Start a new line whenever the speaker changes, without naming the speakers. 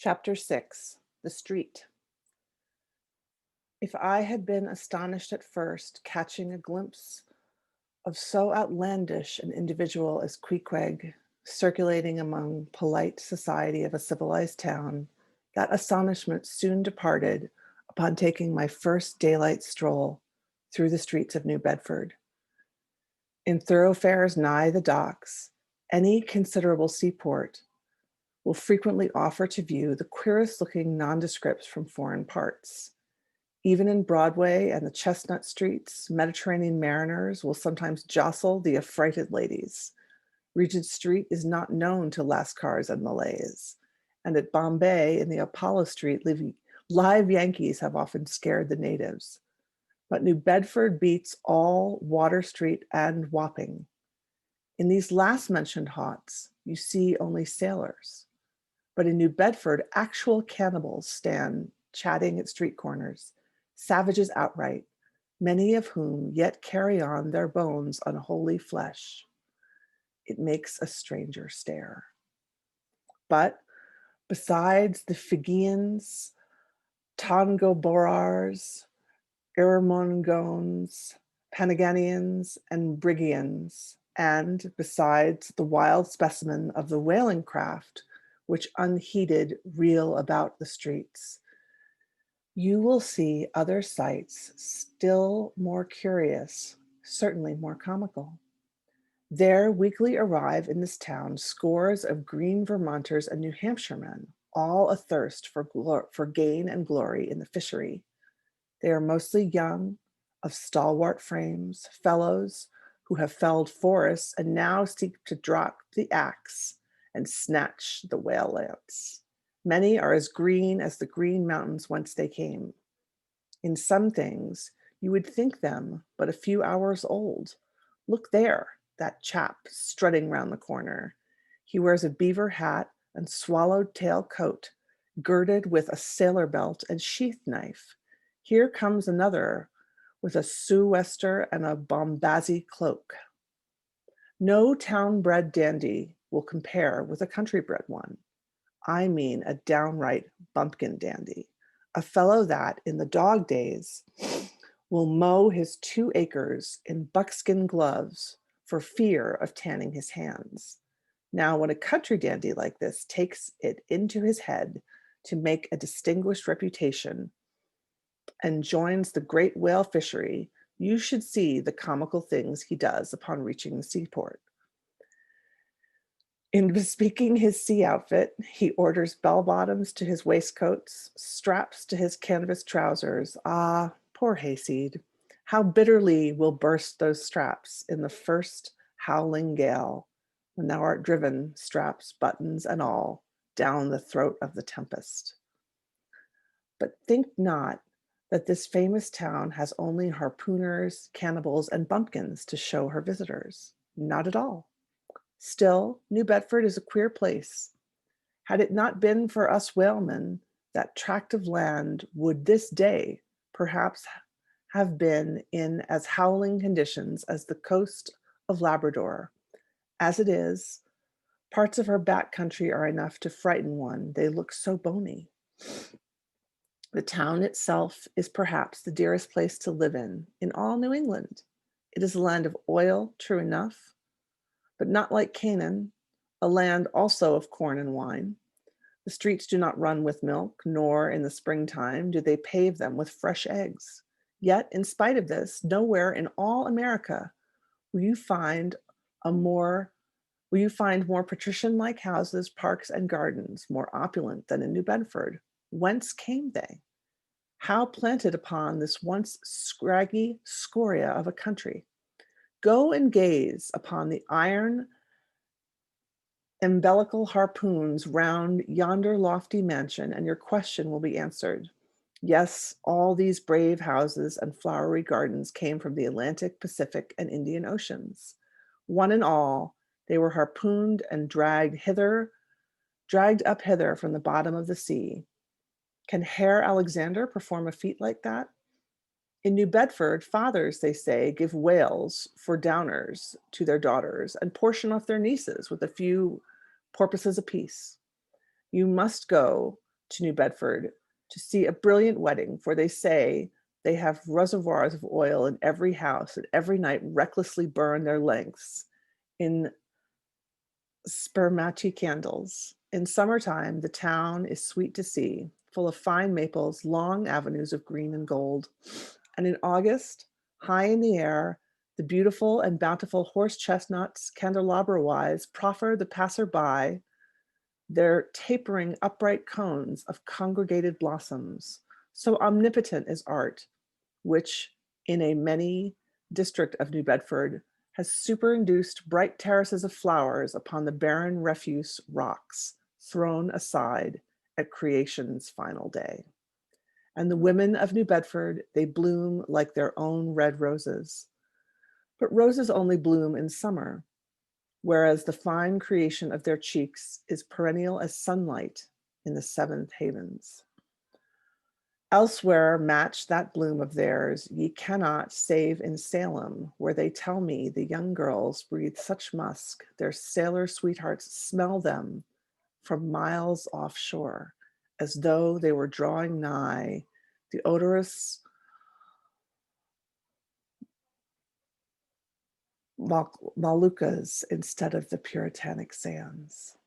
Chapter 6, The Street. If I had been astonished at first, catching a glimpse of so outlandish an individual as Queequeg, circulating among polite society of a civilized town, that astonishment soon departed upon taking my first daylight stroll through the streets of New Bedford. In thoroughfares nigh the docks, any considerable seaport will frequently offer to view the queerest looking nondescripts from foreign parts. Even in Broadway and the Chestnut streets, Mediterranean mariners will sometimes jostle the affrighted ladies. Regent Street is not known to Lascars and Malays, and at Bombay in the Apollo Street, live Yankees have often scared the natives. But New Bedford beats all Water Street and Wapping. In these last mentioned haunts, you see only sailors. But in New Bedford, actual cannibals stand chatting at street corners, savages outright, many of whom yet carry on their bones unholy flesh. It makes a stranger stare. But besides the Fijians, Tongoborars, Irmongones, Panaganians, and Brigians, and besides the wild specimen of the whaling craft, which unheeded reel about the streets, you will see other sights still more curious, certainly more comical. There weekly arrive in this town scores of green Vermonters and New Hampshire men, all athirst for gain and glory in the fishery. They are mostly young, of stalwart frames, fellows who have felled forests and now seek to drop the axe and snatch the whale lance. Many are as green as the green mountains whence they came. In some things, you would think them but a few hours old. Look there, that chap strutting round the corner. He wears a beaver hat and swallow-tail coat, girded with a sailor belt and sheath knife. Here comes another with a sou'wester and a bombazzy cloak. No town-bred dandy will compare with a country-bred one. I mean a downright bumpkin dandy, a fellow that, in the dog days, will mow his 2 acres in buckskin gloves for fear of tanning his hands. Now, when a country dandy like this takes it into his head to make a distinguished reputation and joins the great whale fishery, you should see the comical things he does upon reaching the seaport. In bespeaking his sea outfit, he orders bell-bottoms to his waistcoats, straps to his canvas trousers. Ah, poor hayseed! How bitterly will burst those straps in the first howling gale, when thou art driven, straps, buttons, and all, down the throat of the tempest. But think not that this famous town has only harpooners, cannibals, and bumpkins to show her visitors. Not at all. Still, New Bedford is a queer place. Had it not been for us whalemen, that tract of land would this day perhaps have been in as howling conditions as the coast of Labrador. As it is, parts of her back country are enough to frighten one. They look so bony. The town itself is perhaps the dearest place to live in all New England. It is a land of oil, true enough, but not like Canaan, a land also of corn and wine. The streets do not run with milk, nor in the springtime do they pave them with fresh eggs. Yet, in spite of this, nowhere in all America will you find more patrician-like houses, parks, and gardens, more opulent than in New Bedford. Whence came they? How planted upon this once scraggy scoria of a country? Go and gaze upon the iron umbilical harpoons round yonder lofty mansion, and your question will be answered. Yes, all these brave houses and flowery gardens came from the Atlantic, Pacific, and Indian Oceans. One and all, they were harpooned and dragged up hither from the bottom of the sea. Can Herr Alexander perform a feat like that? In New Bedford, fathers, they say, give whales for downers to their daughters and portion off their nieces with a few porpoises apiece. You must go to New Bedford to see a brilliant wedding, for they say they have reservoirs of oil in every house and every night recklessly burn their lengths in spermati candles. In summertime, the town is sweet to see, full of fine maples, long avenues of green and gold. And in August, high in the air, the beautiful and bountiful horse chestnuts, candelabra-wise, proffer the passer-by their tapering upright cones of congregated blossoms. So omnipotent is art, which in a many district of New Bedford has superinduced bright terraces of flowers upon the barren refuse rocks thrown aside at creation's final day. And the women of New Bedford, they bloom like their own red roses. But roses only bloom in summer, whereas the fine creation of their cheeks is perennial as sunlight in the seventh havens. Elsewhere match that bloom of theirs ye cannot, save in Salem, where they tell me the young girls breathe such musk, their sailor sweethearts smell them from miles offshore, as though they were drawing nigh the odorous Moluccas instead of the Puritanic sands.